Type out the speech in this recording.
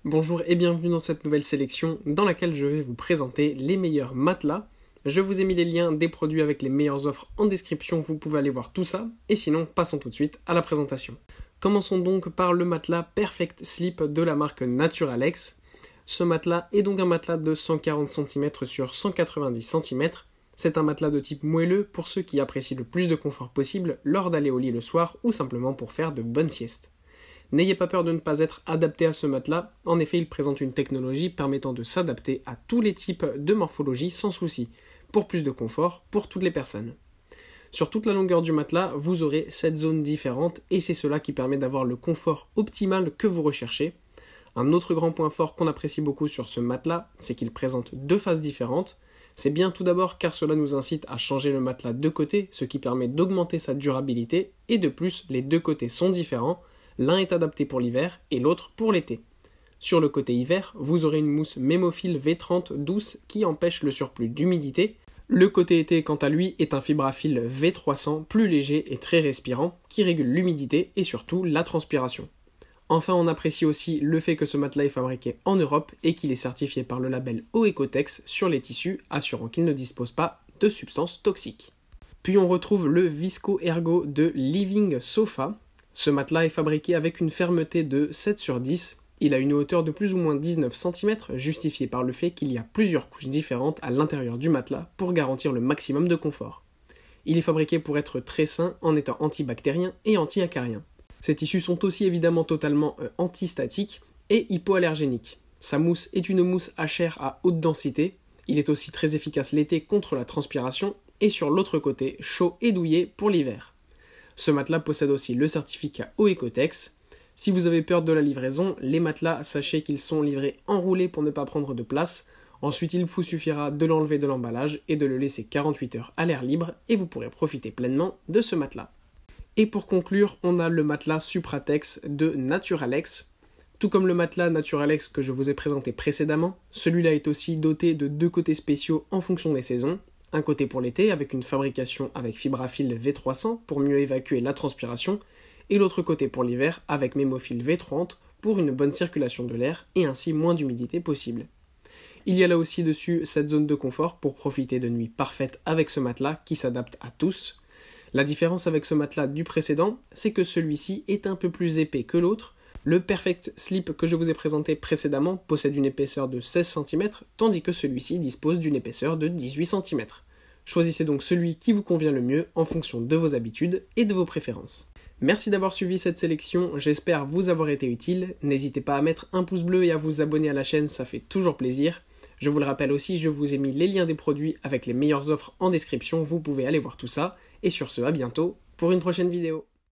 Bonjour et bienvenue dans cette nouvelle sélection dans laquelle je vais vous présenter les meilleurs matelas. Je vous ai mis les liens des produits avec les meilleures offres en description, vous pouvez aller voir tout ça. Et sinon, passons tout de suite à la présentation. Commençons donc par le matelas Perfect Sleep de la marque Naturalex. Ce matelas est donc un matelas de 140 cm sur 190 cm. C'est un matelas de type moelleux pour ceux qui apprécient le plus de confort possible lors d'aller au lit le soir ou simplement pour faire de bonnes siestes. N'ayez pas peur de ne pas être adapté à ce matelas, en effet il présente une technologie permettant de s'adapter à tous les types de morphologie sans souci, pour plus de confort pour toutes les personnes. Sur toute la longueur du matelas, vous aurez 7 zones différentes et c'est cela qui permet d'avoir le confort optimal que vous recherchez. Un autre grand point fort qu'on apprécie beaucoup sur ce matelas, c'est qu'il présente 2 faces différentes. C'est bien tout d'abord car cela nous incite à changer le matelas de côté, ce qui permet d'augmenter sa durabilité, et de plus les deux côtés sont différents. L'un est adapté pour l'hiver et l'autre pour l'été. Sur le côté hiver, vous aurez une mousse Mémophile V30 douce qui empêche le surplus d'humidité. Le côté été, quant à lui, est un fibrafile V300 plus léger et très respirant qui régule l'humidité et surtout la transpiration. Enfin, on apprécie aussi le fait que ce matelas est fabriqué en Europe et qu'il est certifié par le label Oecotex sur les tissus, assurant qu'il ne dispose pas de substances toxiques. Puis on retrouve le Visco Ergo de Living Sofa. Ce matelas est fabriqué avec une fermeté de 7 sur 10. Il a une hauteur de plus ou moins 19 cm, justifiée par le fait qu'il y a plusieurs couches différentes à l'intérieur du matelas pour garantir le maximum de confort. Il est fabriqué pour être très sain en étant antibactérien et anti-acarien. Ces tissus sont aussi évidemment totalement antistatiques et hypoallergéniques. Sa mousse est une mousse HR à haute densité. Il est aussi très efficace l'été contre la transpiration et sur l'autre côté, chaud et douillet pour l'hiver. Ce matelas possède aussi le certificat Oecotex. Si vous avez peur de la livraison, les matelas, sachez qu'ils sont livrés enroulés pour ne pas prendre de place. Ensuite, il vous suffira de l'enlever de l'emballage et de le laisser 48 heures à l'air libre et vous pourrez profiter pleinement de ce matelas. Et pour conclure, on a le matelas Supratex de Naturalex. Tout comme le matelas Naturalex que je vous ai présenté précédemment, celui-là est aussi doté de 2 côtés spéciaux en fonction des saisons. Un côté pour l'été avec une fabrication avec fibrafile V300 pour mieux évacuer la transpiration, et l'autre côté pour l'hiver avec Mémophile V30 pour une bonne circulation de l'air et ainsi moins d'humidité possible. Il y a là aussi dessus cette zone de confort pour profiter de nuits parfaites avec ce matelas qui s'adapte à tous. La différence avec ce matelas du précédent, c'est que celui-ci est un peu plus épais que l'autre. Le Perfect Sleep que je vous ai présenté précédemment possède une épaisseur de 16 cm, tandis que celui-ci dispose d'une épaisseur de 18 cm. Choisissez donc celui qui vous convient le mieux en fonction de vos habitudes et de vos préférences. Merci d'avoir suivi cette sélection, j'espère vous avoir été utile. N'hésitez pas à mettre un pouce bleu et à vous abonner à la chaîne, ça fait toujours plaisir. Je vous le rappelle aussi, je vous ai mis les liens des produits avec les meilleures offres en description, vous pouvez aller voir tout ça. Et sur ce, à bientôt pour une prochaine vidéo.